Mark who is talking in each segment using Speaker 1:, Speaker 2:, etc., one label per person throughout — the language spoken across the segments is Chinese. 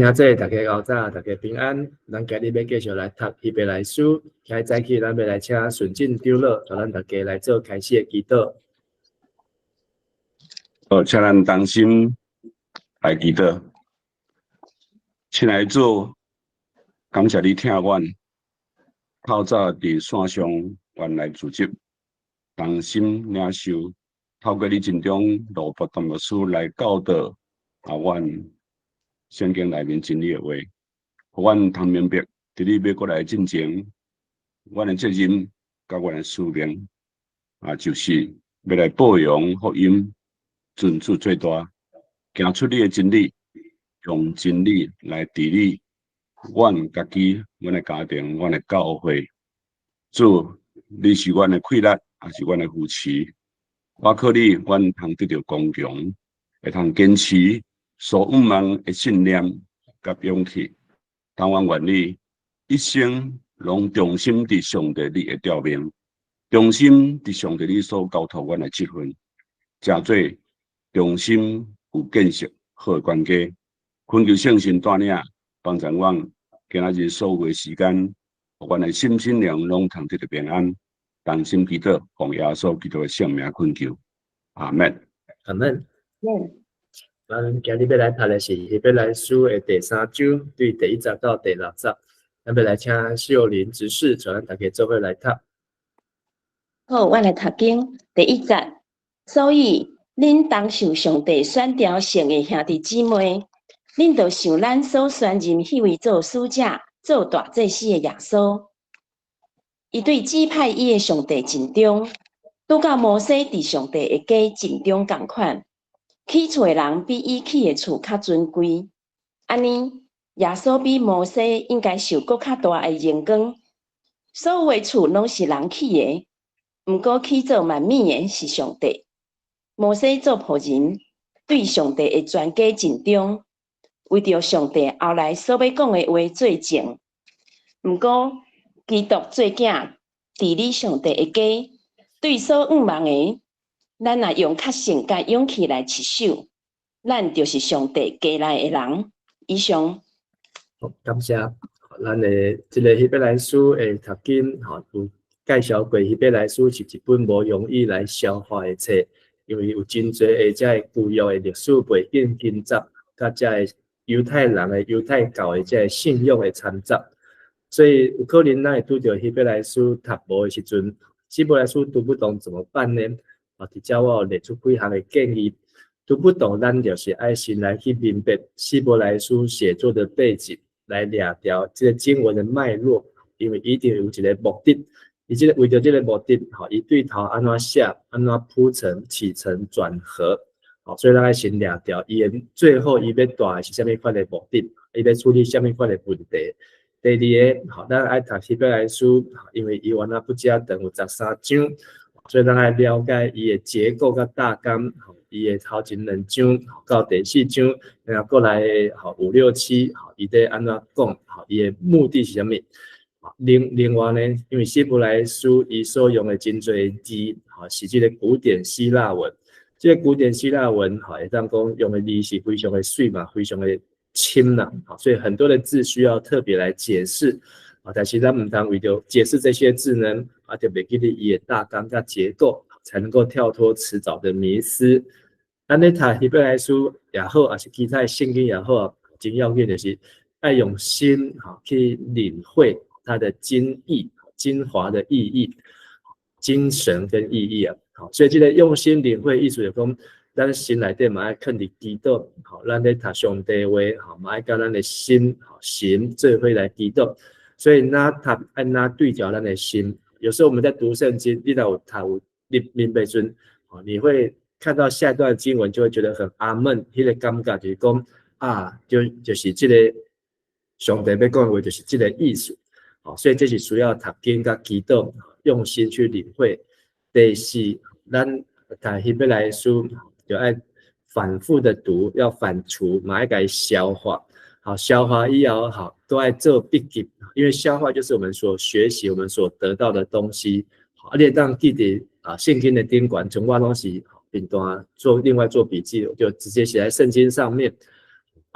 Speaker 1: 今仔大家熬早，大家平安。咱今日要继续来读希伯来书，今早起咱要来请顺进长老，和咱大家来做开始的祈祷。
Speaker 2: 请咱同心来祈祷。亲爱的主，感谢你听阮，透早伫线上原来组织，同心领受，透过你尽中罗伯特牧师来教导阮圣经内面真理的话，互阮通明白，伫你要过来进前，阮的责任甲阮的使命就是要来报扬福音。尊主最大，行出你的真理，用真理来治理阮家己、阮的家庭、阮的教会。主，你是阮的气力，也是阮的扶持。我靠你，阮通得到刚强，会通坚持所仰望的信念甲勇气。但愿愿你一生拢忠心伫上帝你的调命，忠心伫上帝你所交托阮的职分，诚做忠心有建设好的关系，恳求圣神带领帮助阮今仔日所有的时间，互阮的心灵拢通得到平安。同心祈祷，奉耶稣基督的圣名恳求，阿门。
Speaker 1: 阿门。咱今日要来读的是希伯来书的第3章，对第1节到第6节。咱要来请秀玲执事，带咱大家做伙来读。
Speaker 3: 好，我来读经第1节。所以，恁当受上帝选调成的兄弟姊妹，恁就想咱所选任迄位做使者、做大祭司的耶稣。伊对指派伊的上帝尽忠，拄到摩西伫上帝的家尽忠共款。起厝的人比伊起的厝较尊贵，安尼耶稣比摩西应该受搁较大的荣光。所有的厝拢是人起的，毋过起做万米的是上帝。摩西做仆人，对上帝的全家尽忠，为着上帝后来所要讲的话做证。毋过基督做囝，治理上帝的家，对所仰望的。咱若用较诚甲勇气来持守，咱就是上帝家内的人。以上。
Speaker 1: 好，感谢。咱的这个希伯来书的读经，有介绍过希伯来书是一本无容易来消化的册，因为有真侪的这旧约的历史背景紧杂，甲这犹太人的犹太教的这信仰的参杂，所以有可能咱会拄到希伯来书读无的时阵，希伯来书读不懂怎么办呢？伫遮我有列出几项的建议，读不懂，咱就是爱先来去明白希伯来书写作的背景，来抓条这个经文的脉络，因为一定有一个目的，伊这个为着这个目的，伊对头安怎写，安怎铺陈、起承转合，所以咱爱先抓条，伊的最后伊要带的是啥物款的目的，伊要处理啥物款的问题。第二个，咱爱读希伯来书，因为伊原来不加等有13章。所以咱来了解伊的结构甲大纲，伊的头前2章到第4章，然后过来5、6、7，伊在安怎讲，伊的目的是啥物？另外呢，因为希伯来书伊所用的真侪字，是这个古典希腊文。这个古典希腊文，会当讲用的字是非常的水嘛，非常的深啦，所以很多的字需要特别来解释。但是咱唔通为了解释这些字呢，就袂记得伊的大纲甲结构，才能够跳脱迟早的迷思。咱咧读希伯来书也好，还是其他圣经也好，真要紧就是爱用心去领会它的精义、精华的意义、精神跟意义啊。所以这个用心领会意思就讲，咱心内底嘛爱肯定祈祷，咱咧读上帝话，嘛爱甲咱的心神做伙来祈祷。所以那他按那对照咱的心，有时候我们在读圣经，你有读明白准，你会看到下一段经文就会觉得很阿门，那个感觉就是讲就是这个上帝要讲的话就是这个意思，所以这是需要读经甲祈祷，用心去领会。第四，咱读希伯来书就要反复的读，要反刍，嘛要给消化。好，消化以后都要做笔记，因为消化就是我们所学习、我们所得到的东西。好，你当记得圣经的顶管从我东西并段另外做笔记，就直接写在圣经上面。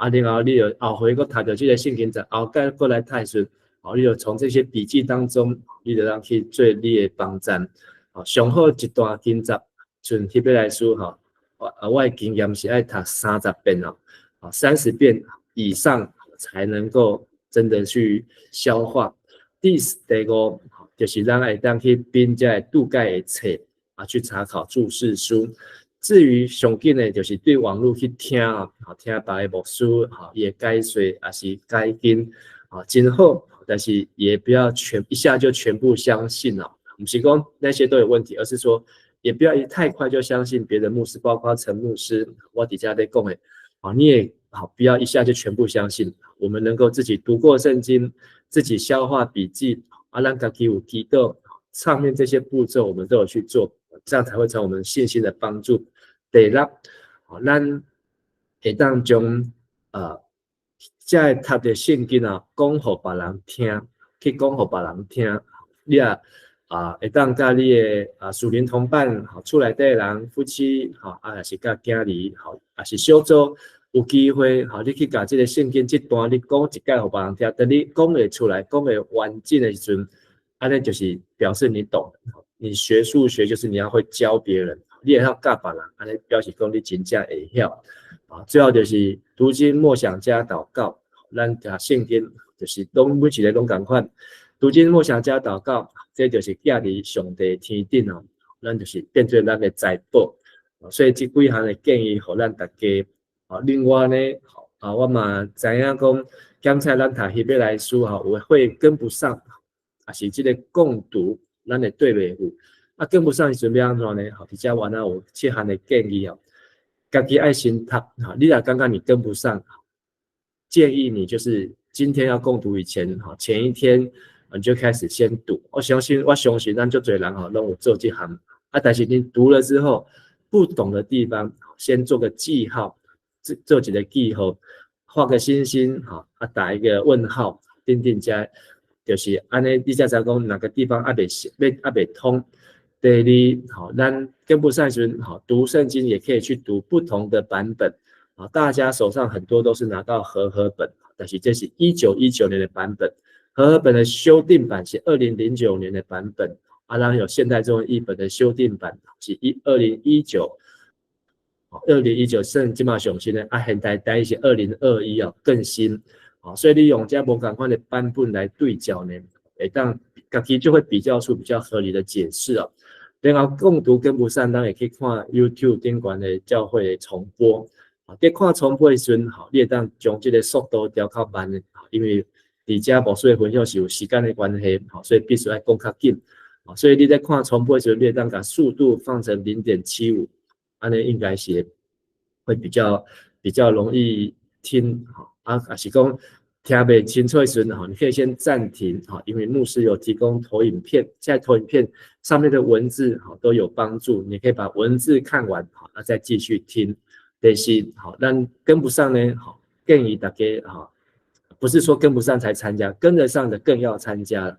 Speaker 1: 然后你就后回个读到这个圣经节，后盖过来读时，你就从这些笔记当中，你就让去做你的帮赞。上好一段经节，像希伯来书我的经验是爱读30遍30遍以上才能够真的去消化。第五就是咱会当去编这注解的册去查考注释书。至于上紧的，就是对网络去听听别的牧师伊的解说也是解经真好，但是也不要一下就全部相信不是说那些都有问题，而是说也不要太快就相信别的牧师，包括陈牧师，我底下在讲的你也不要一下就全部相信。我们能够自己读过圣经，自己消化笔记让自己有记到上面这些步骤，我们都有去做，这样才会成为我们信心的帮助。第六，咱会当将这读的圣经讲给别人听，去讲给别人听，你会当甲你的属灵同伴厝内底人夫妻也是甲囝儿也是小组有机会你去甲这个圣经这段你讲一解给别人听，等你讲会出来讲会完整的时阵，那就是表示你懂。你学数学就是你要会教别人，你也要教别人，那表示讲你真正会晓最后就是读经默想加祷告，咱甲圣经就是每一个拢同款，读经默想加祷告，这就是寄伫上帝天顶咱就是变做咱的财宝所以这几项的建议互咱大家另外呢我嘛知影讲检查咱读希伯来书会跟不上也是这个共读咱会对袂赴跟不上是准备安怎呢比较完有7项的建议家己爱心读你若刚刚你跟不上建议你就是今天要共读以前前一天你就开始先读我相信咱就多人拢有做这项但是你读了之后不懂的地方先做个记号做几个记号画个星星打一个问号定加就是安尼你才知讲哪个地方还没通第二咱跟不上时读圣经也可以去读不同的版本大家手上很多都是拿到和合本但是这是1919年的版本和合本的修订版是2009年的版本然后有现代中文译本的修订版是2019圣经嘛上新的现代代是2021更新所以你用这无同款的版本来对照呢会当自己就会比较出比较合理的解释然后共读跟不上当然也可以看 YouTube 顶管的教会的重播在看重播的时候你会当将这个速度调较慢因为在这牧师的分享是有时间的关系所以必须要讲较紧所以你在看重播的时候你会当把速度放成 0.75这样应该是会比较容易听还是说听不清楚的时候你可以先暂停因为牧师有提供投影片现在投影片上面的文字都有帮助你可以把文字看完再继续听但是但跟不上呢建议大家不是说跟不上才参加跟得上的更要参加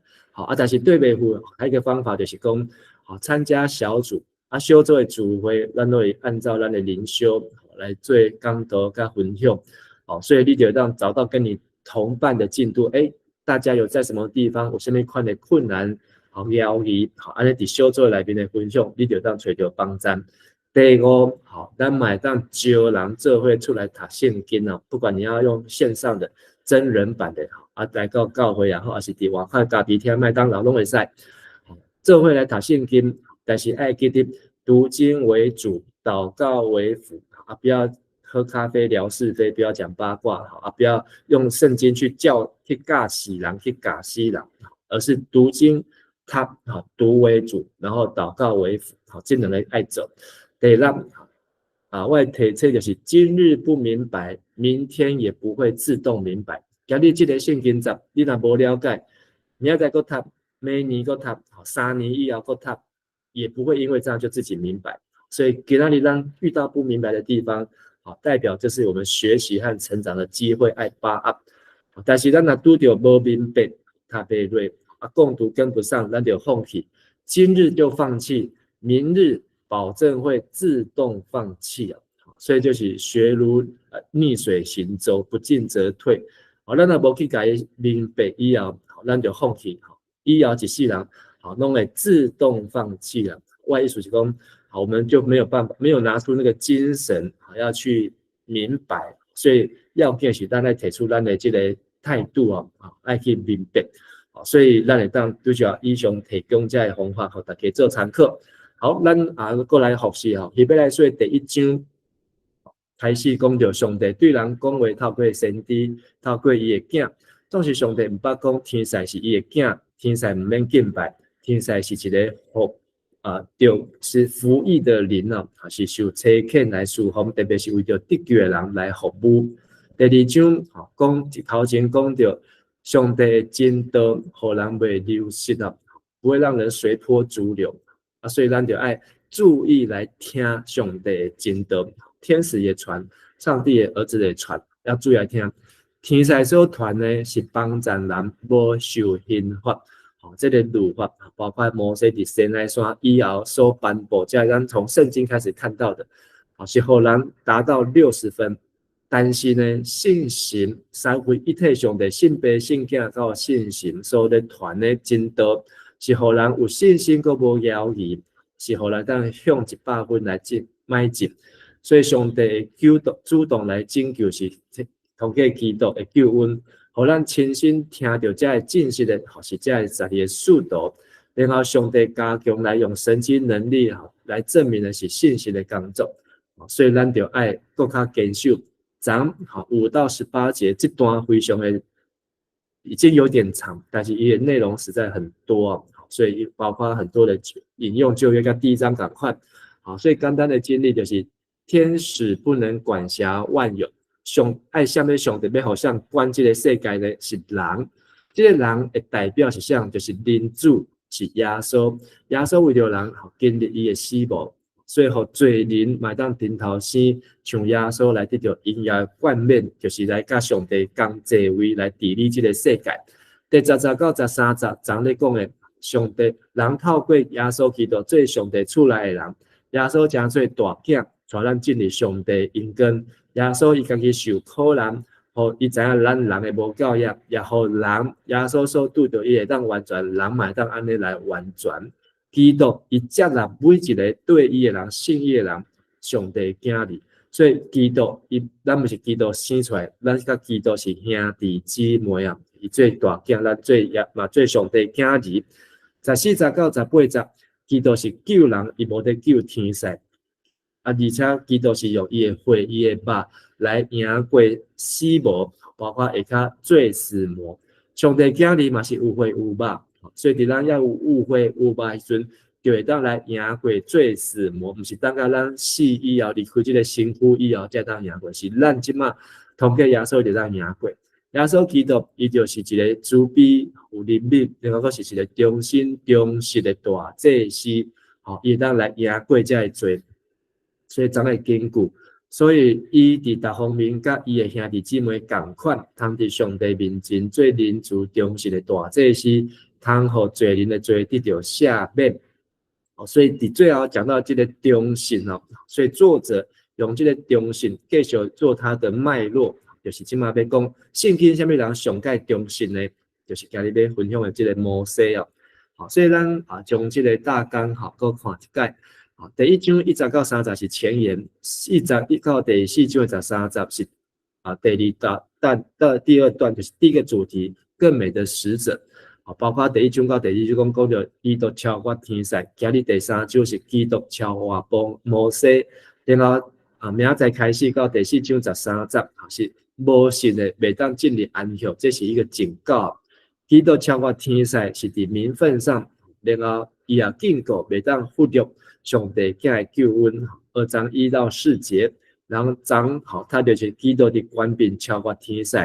Speaker 1: 但是对袂赴还有一个方法就是说参加小组小组的聚会咱都会按照咱的灵修来做讲道跟分享所以你就要找到跟你同伴的进度大家有在什么地方有什么款的困难邀约这样在小组内面的分享你就要找到帮助第五咱嘛当招人做伙出来读圣经不管你要用线上的真人版的来到教会还是在外口咖啡厅麦当劳都会使做伙来读圣经但是要记得读经为主祷告为辅不要喝咖啡聊是非不要讲八卦不要用圣经去教死人去教死人而是读经读为主然后祷告为辅这两个要走第六我的提测就是今日不明白明天也不会自动明白今日这个圣经节你若无了解明仔再去读明年去读3年以后去读也不会因为这样就自己明白所以给那里让遇到不明白的地方代表这是我们学习和成长的机会爱把握但是咱若拄到无明白读不对共读跟不上咱就放弃今日就放弃明日保证会自动放弃所以就是学如逆水行舟，不进则退。好，咱若无去甲伊明白以后，咱就放弃。以后一世人，拢会自动放弃了。我意思是讲，我们就没有办法，没有拿出那个精神，要去明白。所以要紧是咱来提出咱的这个态度要去明白。所以咱会当拄则以上提供这个方法，互大家做参考。好，咱过来复习希伯来书第1章开始讲到上帝对人讲话，透过先知，透过伊的囝。总是上帝唔捌讲天使是伊的囝，天使唔免敬拜，天使是一个就是服役的灵是受差遣来侍奉，特别是为着得救的人来服务。第2章讲头前讲到上帝的真道，互人袂流失不会让人随波逐流所以咱就要注意来听上帝的真道。天使也传，上帝的儿子也传，要注意来听。天使所传呢是帮助人无受刑罚，这个律法包括摩西伫西奈山以后所颁布，这咱从圣经开始看到的，是互人达到60分。但是呢，信心三位一体上的信父、信囝到信心所咧传的真道，是互人有信心，阁无犹豫，是互人当向100分来迈进。所以上帝主动来拯救是。通过基督的救恩，互咱亲身听到这个真实的，是这个实的速度，然后上帝加强来用神迹能力来证明的是信心的工作。所以咱就要更加坚守。咱5到18节这段非常的已经有点长，但是伊的内容实在很多所以包括很多的引用旧约跟第1章赶快。所以简单的经历就是天使不能管辖万有。爱下面上帝要好像管这个世界的是人，这个人的代表是啥？就是人主是耶稣，耶稣为了人经历伊的死亡，所以互罪人嘛当顶头生，像耶稣来得到因耶冠冕，就是来甲上帝共座位来治理这个世界。第10到13节，咱咧讲的上帝人透过耶稣基督做上帝出来的人，耶稣将做大囝，带咱进入上帝因根。耶稣伊家己受苦难，互伊知影咱人的无教业，也互人耶稣所拄到伊会当完全，人嘛会当安尼来完全。基督伊接纳每一个对伊的人、信伊的人，上帝囝儿。所以基督咱不是基督生出来，咱甲基督是兄弟姊妹伊做大囝，咱做上帝囝儿。14节到18节，基督是救人，伊无得救天使。而且基督是用伊的血、伊的肉来赢过死魔，包括下骹做死魔。上帝囝儿嘛是有血有肉，所以伫咱要有血有肉的时阵，就会当来赢过做死魔。毋是等到咱死以后离开这个身躯以后才当赢过，是咱即马通过耶稣就当赢过。耶稣基督伊就是一个慈悲有怜悯，另外佫是一个忠心忠实的大祭司，伊当来赢过这个罪。所以咱会坚固，所以伊伫各方面甲伊的兄弟姊妹共款，通伫上帝面前做仁慈忠实的大祭司，通互罪人的罪得到赦免。所以伫最后讲到这个忠信所以作者用这个忠信继续做他的脉络，就是即马要讲圣经什么人上界忠信呢？就是今日要分享的这个摩西所以咱将这个大纲搁看一解。第1章1节到3节是前言，1节到第4章13节是第2段就是第一个主题，更美的使者。包括第1章到第2章讲到基督超越天使，今日第3章是基督超越摩西，然后明仔载开始到第4章13节是无信的袂当进入安息，这是一个警告。基督超越天使是伫名分上，然后伊也警告袂当忽略上帝囝的救恩，2章1到4节，然后他就是基督的权柄超越天使。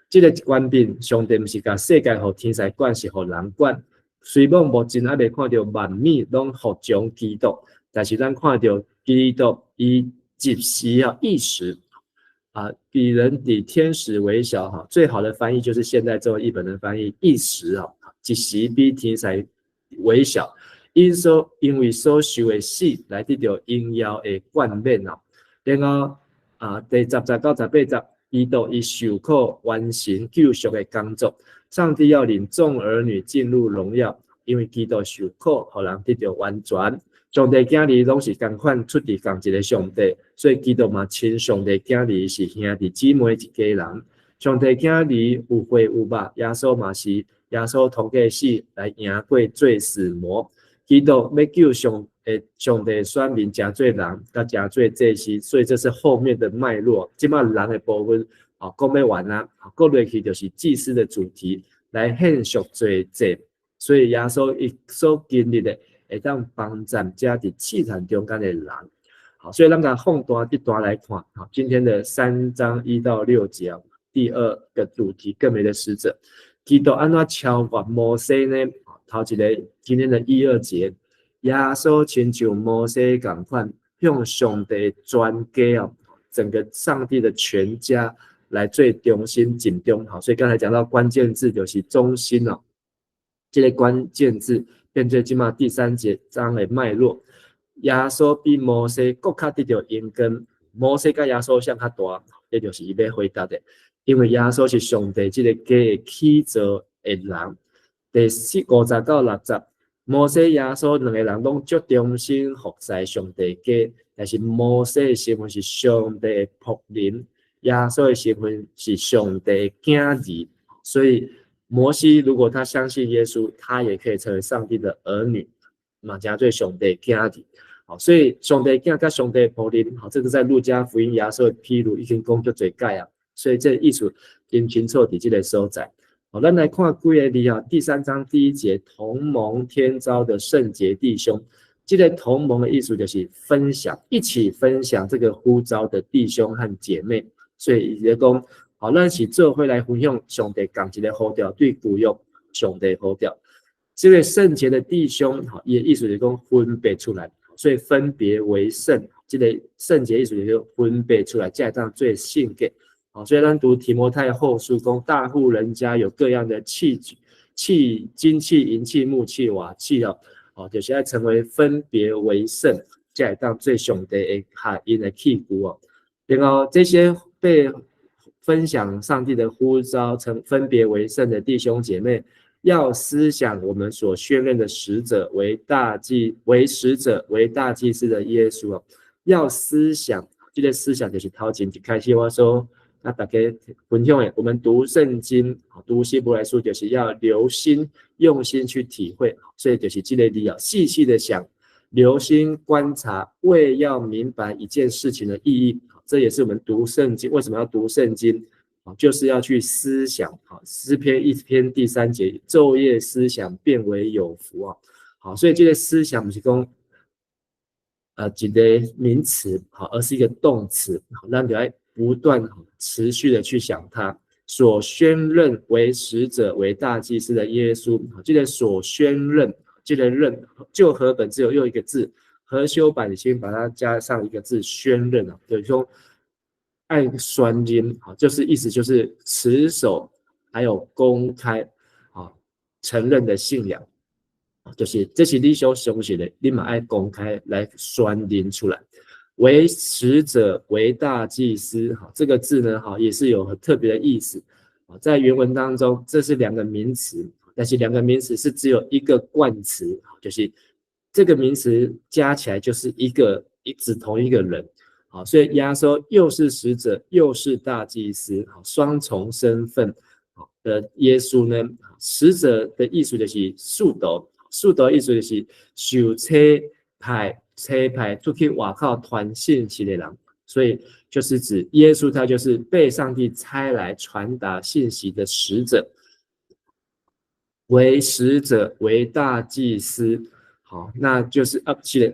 Speaker 1: 这个权柄，上帝不是把世界互天使管，是互人管。虽然目前还未看到万物拢服从基督，但是咱看到基督伊即时一时比人比天使为小最好的翻译就是现代中文译本的翻译，一时即时比天使为小。因为所受的死来得到应要的冠冕然后第10节到18节，基督以受苦完成救赎的工作。上帝要领众儿女进入荣耀，因为基督受苦，互人得到完全。上帝囝儿拢是同款出自同一个上帝，所以基督嘛亲上帝囝儿是兄弟姊妹一家人。上帝囝儿有血有肉，耶稣嘛是耶稣通过死来赢过罪死魔。基督要救上帝选民真侪人，甲真侪祭司，所以这是后面的脉络。即马人的部分讲要完啦，过落去就是祭司的主题来献赎罪祭。所以耶稣伊所经历的会当帮助遮伫试探中间的人。好，所以咱甲放大一段来看，好，今天的3章1到6节，第二个主题更美的使者，基督安怎超越摩西呢？头一个今天的1、2节，耶稣亲像摩西同款，向上帝全家整个上帝的全家来最中心尽忠。好，所以刚才讲到关键字就是中心哦，这个关键字变做即马第3节章的脉络。耶稣比摩西更较得到恩根，摩西甲耶稣像较大，这就是伊要回答的。因为耶稣是上帝这个家的起造的人。第50到60节，摩西、耶稣两个人拢足忠心服侍上帝家，但是摩西的身份是上帝的仆人，耶稣的身份是上帝的囝儿。所以摩西如果他相信耶稣，他也可以成为上帝的儿女，嘛加做上帝的囝儿。好，所以上帝的囝甲上帝的仆人，好，这个在路加福音耶稣的披露已经讲足侪解啊，所以这意思真清楚伫这个所在。好，咱来看几个字啊。第3章第1节，同盟天召的圣洁弟兄，这个同盟的意思就是分享，一起分享这个呼召的弟兄和姐妹。所以伊讲，好，咱是做伙来分享上帝共一个呼召，对旧约上帝呼召。这个圣洁的弟兄，好，伊的意思就是讲分别出来，所以分别为圣。这个圣洁意思就是分别出来，这样最圣洁。好，所以咱读提摩太后书讲，大户人家有各样的器具，金器、银器、木器、瓦器哦，就是要成为分别为圣，这会当最上帝的合因的器具哦。然后这些被分享上帝的呼召，成分别为圣的弟兄姐妹，要思想我们所宣认的使者为使者为大祭司的耶稣哦，要思想，这个思想就是头前一开始我说。那大家分享的，我们读圣经、读希伯来书，就是要留心、用心去体会，所以就是这个字要细细的想，留心观察，为要明白一件事情的意义。这也是我们读圣经为什么要读圣经，就是要去思想。诗篇1篇第3节，昼夜思想，变为有福啊。好，所以这个思想不是讲一个名词，而是一个动词，咱就要不断持续的去想他所宣认为使者为大祭司的耶稣，这个所宣认，这个认旧和本只有用一个字，和修版先把它加上一个字宣认啊，就是说按宣认，就是意思就是持守还有公开承认的信仰，就是这是你所相信的，你嘛要公开来宣认出来。为使者为大祭司，这个字呢也是有很特别的意思。在原文当中，这是2个名词，但是2个名词是只有一个冠词，就是这个名词加起来就是指同一个人。所以耶稣又是使者又是大祭司，双重身份的耶稣呢，使者的意思就是使徒，使徒意思就是受差派出去外口传信息的人，所以就是指耶稣，他就是被上帝差来传达信息的使者，为使者为大祭司。好，那就是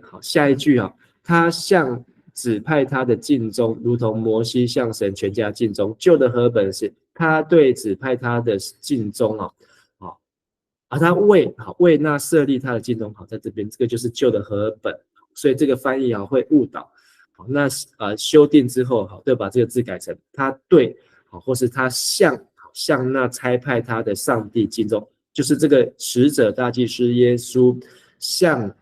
Speaker 1: 好，下一句他向指派他的尽忠，如同摩西向神全家尽忠。旧的和本是他对指派他的尽忠他为那设立他的尽忠，在这边这个就是旧的和本。所以这个翻译会误导，那修订之后就把这个字改成他对或是他向那差派他的上帝尽忠，就是这个使者大祭司耶稣向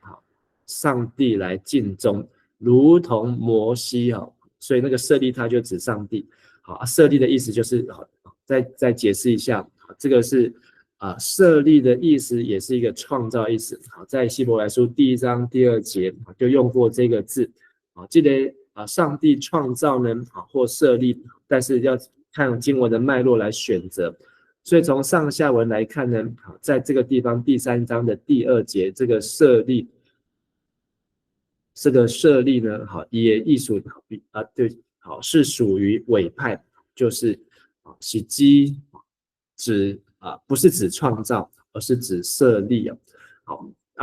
Speaker 1: 上帝来尽忠，如同摩西所以那个设立它就指上帝。好，设立的意思就是再解释一下，这个是设立的意思也是一个创造意思。好，在希伯来书第1章第2节就用过这个字。好，记得上帝创造呢，或设立，但是要看经文的脉络来选择。所以从上下文来看呢，在这个地方第3章的第2节，这个设立呢，也艺术对，是属于委派，就是是指不是指创造，而是指设立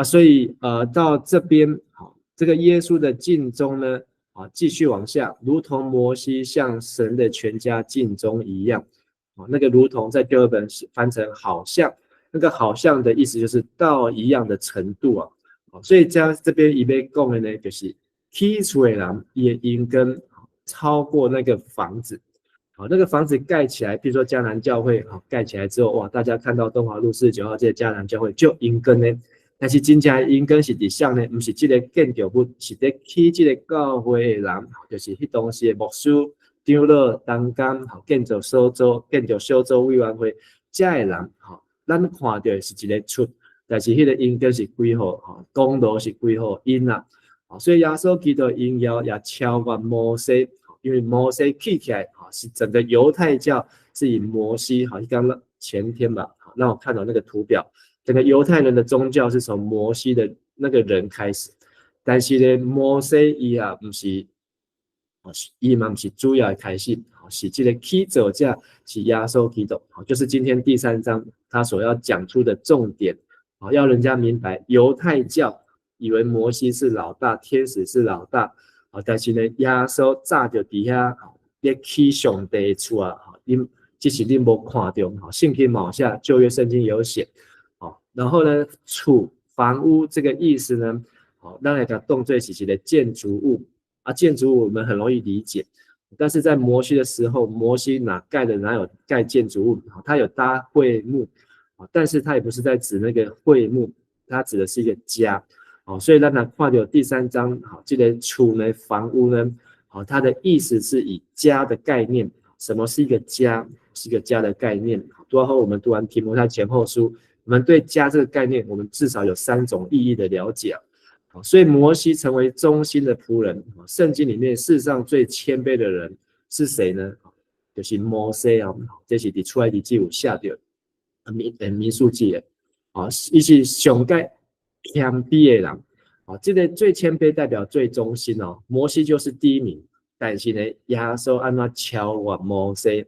Speaker 1: 所以到这边这个耶稣的尽忠呢，继续往下，如同摩西向神的全家尽忠一样。那个如同在第2本翻成好像，那个好像的意思就是到一样的程度所以这边一边讲的呢，就是起厝的人也应跟超过那个房子。那个房子盖起来，比如说迦南教会盖起来之后，哇，大家看到东华路49号这个迦南教会就应跟呢，但是真正应跟是伫啥呢？不是这个建筑物，是在起这个教会的人，就是迄当时的牧师、长老、同工、建筑小组委员会这的人，咱看到的是一个厝，但是迄个应跟是几号，公路是几号因所以耶稣基督应要也超过摩西，因为摩西起来是整个犹太教是以摩西刚刚前天吧，让我看到那个图表，整个犹太人的宗教是从摩西的那个人开始，但是呢，摩西他不是。伊嘛不是主要的开始，是这个起者者是耶稣基督，就是今天第3章他所要讲出的重点，要人家明白犹太教以为摩西是老大，天使是老大，但是呢，耶稣早就底下咧起上帝的厝只是你没看到，圣经毛下旧约圣经有写，然后呢，厝房屋这个意思呢，咱来讲动作是一个建筑物。建筑物我们很容易理解，但是在摩西的时候，摩西哪有盖建筑物？他有搭会幕，但是他也不是在指那个会幕，他指的是一个家。所以咱看到第3章，这个厝呢，房屋呢，它的意思是以家的概念。什么是一个家？是一个家的概念。多后我们读完提摩太前后书，我们对家这个概念，我们至少有3种意义的了解。所以摩西成为忠心的仆人，圣经里面世上最谦卑的人是谁呢？就是摩西这是在出埃及记有写到民数记的他是上界谦卑的人这个最谦卑代表最忠心摩西就是第1名，但是呢，耶稣按怎超越摩西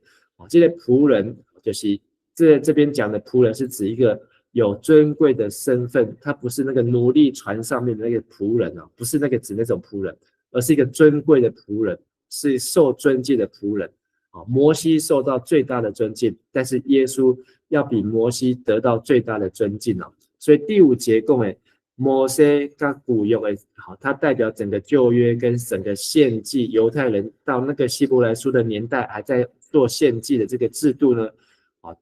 Speaker 1: 这个仆人就是这边讲的仆人是指一个有尊贵的身份，他不是那个奴隶船上面的那个仆人不是那个指那种仆人，而是一个尊贵的仆人，是受尊敬的仆人摩西受到最大的尊敬，但是耶稣要比摩西得到最大的尊敬所以第5节讲的摩西跟古约的它代表整个旧约跟整个献祭，犹太人到那个希伯来书的年代还在做献祭的这个制度呢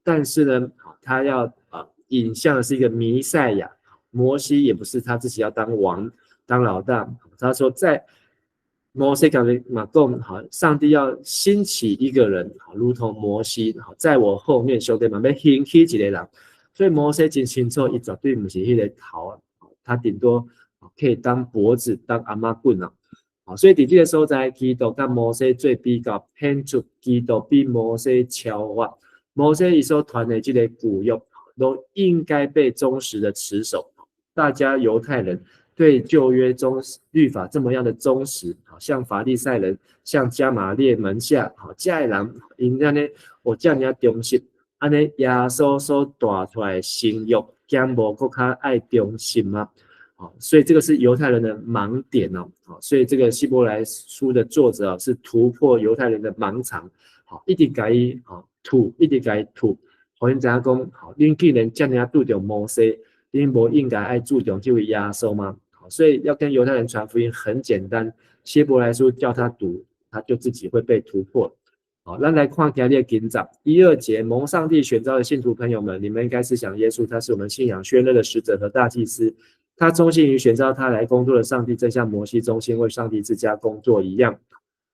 Speaker 1: 但是呢他要引向的是一个弥赛亚，摩西也不是他自己要当王当老大，他说在摩西讲的嘛讲上帝要兴起一个人如同摩西在我后面兄弟们要兴起一个人，所以摩西很清楚他绝对不是那个头他顶多可以当脖子当阿妈棍所以在这个所在基督跟摩西做比较，显出基督比摩西超越，摩西他所传的这个古约都应该被忠实的持守。大家犹太人对旧约律法这么样的忠实，像法利赛人，像加玛列门下，这些人因这样我这样忠心，这样耶稣所带出来的新约，敢无更加爱忠心吗？所以这个是犹太人的盲点所以这个希伯来书的作者是突破犹太人的盲肠，一直给他吐，一直给他吐。互因知影讲，恁既然这样拄着摩西，恁无应该爱注重这位耶稣吗？所以要跟犹太人传福音很简单，希伯来书叫他读，他就自己会被突破。咱来看今日的经章1、2节，蒙上帝选召的信徒朋友们，你们应该思想耶稣，他是我们信仰宣热的使者和大祭司，他忠心于选召他来工作的上帝，正像摩西忠心为上帝之家工作一样。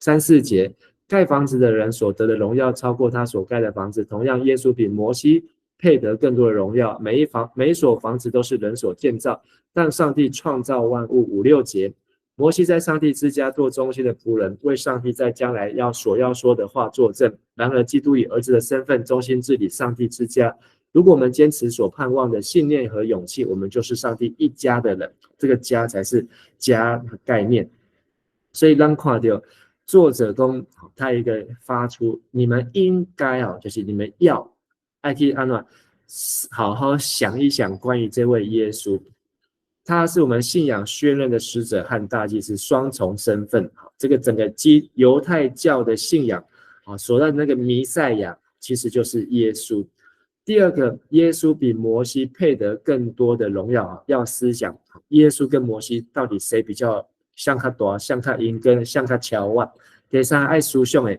Speaker 1: 3、4节，盖房子的人所得的荣耀超过他所盖的房子，同样耶稣比摩西配得更多的荣耀。每一所房子都是人所建造，但上帝创造万物。5、6节，摩西在上帝之家做忠心的仆人，为上帝在将来要说的话作证。然而基督以儿子的身份忠心治理上帝之家。如果我们坚持所盼望的信念和勇气，我们就是上帝一家的人。这个家才是家的概念。所以让看到作者说他一个发出，你们应该就是你们要爱去好好想一想关于这位耶稣。他是我们信仰宣认的使者和大祭司，双重身份。这个整个犹太教的信仰所在的那个弥赛亚其实就是耶稣。第二个，耶稣比摩西配得更多的荣耀。要思想耶稣跟摩西到底谁比较像较大，像较英跟像较超我。第三，爱思想的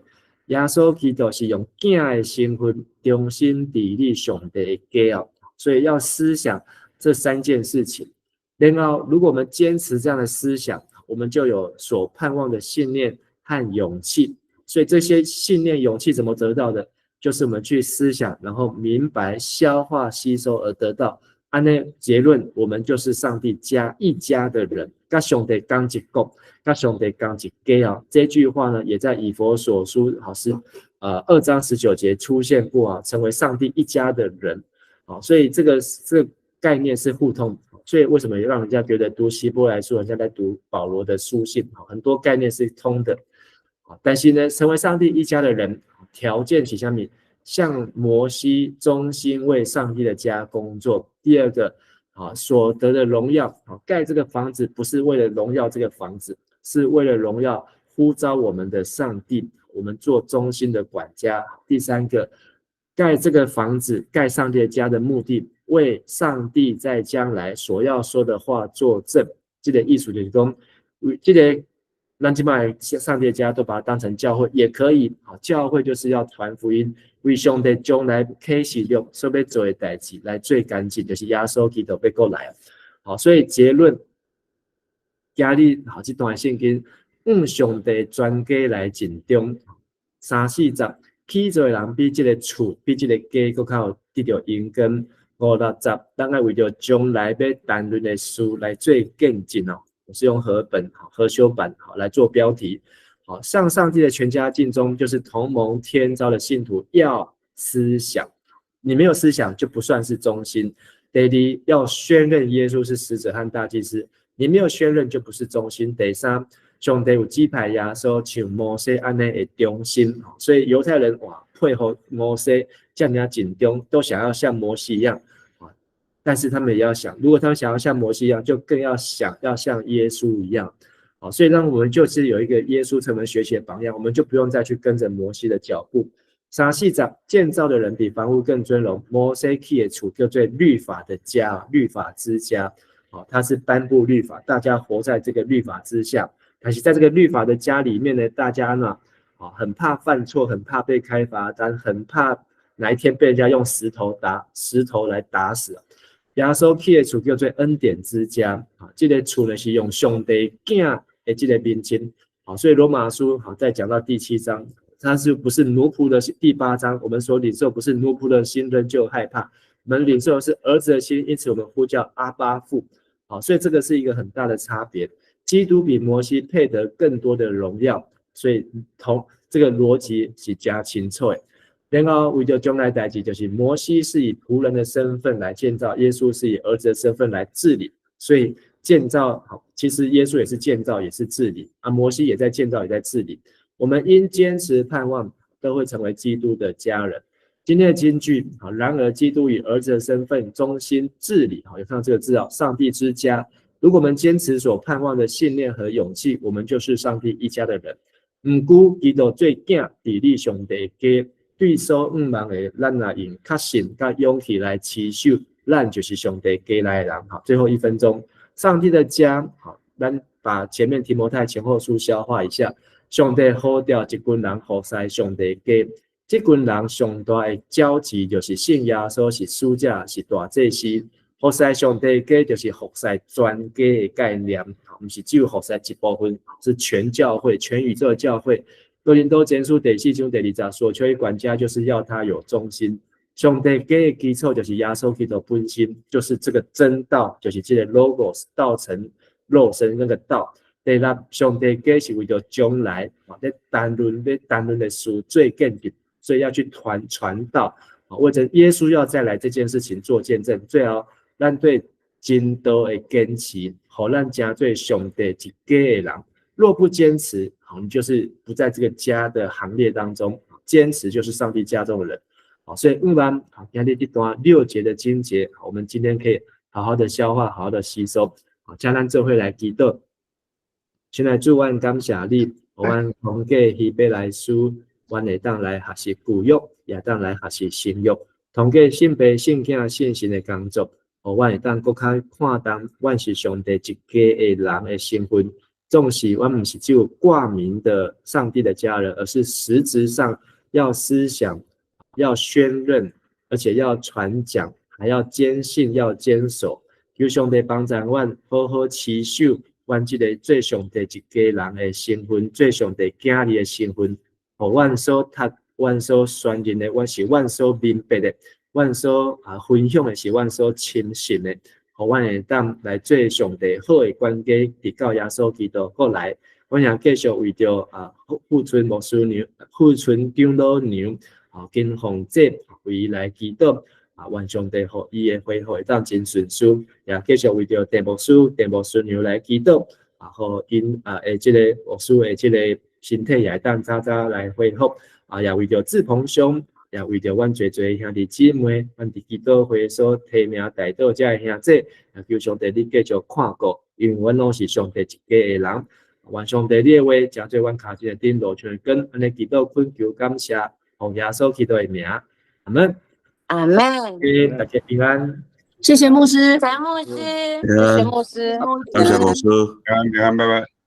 Speaker 1: 耶稣基督是用囝的身份忠心治理上帝的家。所以要思想这3件事情。然后如果我们坚持这样的思想，我们就有所盼望的信念和勇气。所以这些信念勇气怎么得到的，就是我们去思想，然后明白消化吸收而得到。按呢结论，我们就是上帝家一家的人，跟上帝讲一国，跟上帝讲一家。这句话呢也在以弗所书2章19节出现过成为上帝一家的人。所以这个概念是互通。所以为什么让人家觉得读希伯来书人家在读保罗的书信，很多概念是通的。但是呢，成为上帝一家的人条件是什么？像摩西忠心为上帝的家工作。第二个所得的荣耀，盖这个房子不是为了荣耀这个房子，是为了荣耀呼召我们的上帝，我们做忠心的管家。第三个，盖这个房子，盖上帝的家的目的，为上帝在将来所要说的话作证。这个意思就是说，这个咱现在上帝的家都把它当成教会也可以。教会就是要传福音，为上帝将来开始了所要做的代志来最干净，就是耶稣基督要过来。所以结论，今日这段圣经上帝专家来尽忠。3、4节，起做人比这个厝比这个家更较得到荣光。5、6节，咱要为着将来要谈论的事来做见证。我是用和修版来做标题。向上帝的全家尽忠，就是同蒙天召的信徒要思想。你没有思想就不算是忠心。第二，要宣认耶稣是使者和大祭司，你没有宣认就不是忠心。第三，上帝有指派耶稣像摩西这样的忠心。所以犹太人配合摩西这样尽忠，都想要像摩西一样。但是他们也要想，如果他们想要像摩西一样，就更要想要像耶稣一样。所以让我们就是有一个耶稣成为学习的榜样，我们就不用再去跟着摩西的脚步。3、4节，建造的人比房屋更尊荣。摩西起的厝叫做律法的家，律法之家。他是颁布律法，大家活在这个律法之下。但是在这个律法的家里面呢，大家呢很怕犯错，很怕被开罚单，很怕哪一天被人家用石头来打死。耶稣起的厝叫做恩典之家。这个厝呢是用上帝囝的这个名称。所以罗马书再讲到第7章，它是不是奴仆的第8章，我们所领受不是奴仆的心仍旧害怕，我们领受的是儿子的心，因此我们呼叫阿爸父。所以这个是一个很大的差别。基督比摩西配得更多的荣耀，所以这个逻辑是加清楚的。然后为了将来的事，就是摩西是以仆人的身份来建造，耶稣是以儿子的身份来治理。所以建造其实耶稣也是建造也是治理摩西也在建造也在治理。我们因坚持盼望都会成为基督的家人。今天的金句然而基督以儿子的身份忠心治理，有看到这个字上帝之家。如果我们坚持所盼望的信念和勇气，我们就是上帝一家的人。不过基督最囝治理上帝家，对所盼望的咱也用确信跟勇气来持守，咱就是上帝家来的人。最后1分钟，上帝的家，咱把前面提摩太前后书消化一下。上帝呼召一群人服侍上帝家，这群人上大的交集就是信耶稣是使者是大祭司，服侍上帝家就是服侍全家的概念，不是只有服侍一部分，是全教会、全宇宙的教会。哥林多前书第4章第20节，所求的管家就是要他有忠心。上帝家的基础就是耶稣基督本身，就是这个真道，就是这个 logos 道成肉身那个道。第六，上帝家是为了将来在谈论的事最建立，所以要去传道，为着耶稣要再来这件事情做见证。最后，咱对真道的坚持，好让成做上帝一家的人。若不坚持，你就是不在这个家的行列当中。坚持就是上帝家中的人。所以今晚今天这段6节的经节，我们今天可以好好的消化，好好的吸收。加咱做伙来祈祷。现在主，阮感谢你，阮通过希伯来书，阮会当来学习旧约，也当来学习新约，通过信父、圣子、圣神的工作，阮会当更加看重阮是上帝一家的人的身份。纵使阮不是只有挂名的上帝的家人，而是实质上要思想、要宣认，而且要传讲，还要坚信、要坚守。求上帝帮助阮好好持守阮这个做上帝一家人的身份，做上帝囝儿的身份，互阮所读、阮所宣认的，阮是阮所明白的，阮所分享的是阮所亲信的，互阮会当来做上帝好的管家，直到耶稣基督过来。阮也继续为着富春牧师娘、富春长老娘跟奉祭为伊来祈祷。愿上帝互伊的恢复会当真顺遂，也继续为着陈牧师娘来祈祷，互因的这个牧师的这个身体也会当早早来恢复，也为着志鹏兄，也为着阮侪兄弟姊妹，阮伫祈祷会所提名代祷遮的兄弟，求上帝你继续看顾，因为阮拢是上帝一家的人。愿上帝你的话诚做阮脚前的钉落像根，安尼祈祷恳求感谢，奉耶稣基督的名，阿门。
Speaker 4: 阿门。
Speaker 1: 大家平安。
Speaker 5: 谢谢牧师，
Speaker 4: 感恩牧师，谢谢牧师，
Speaker 2: 感谢牧师，平安，拜拜。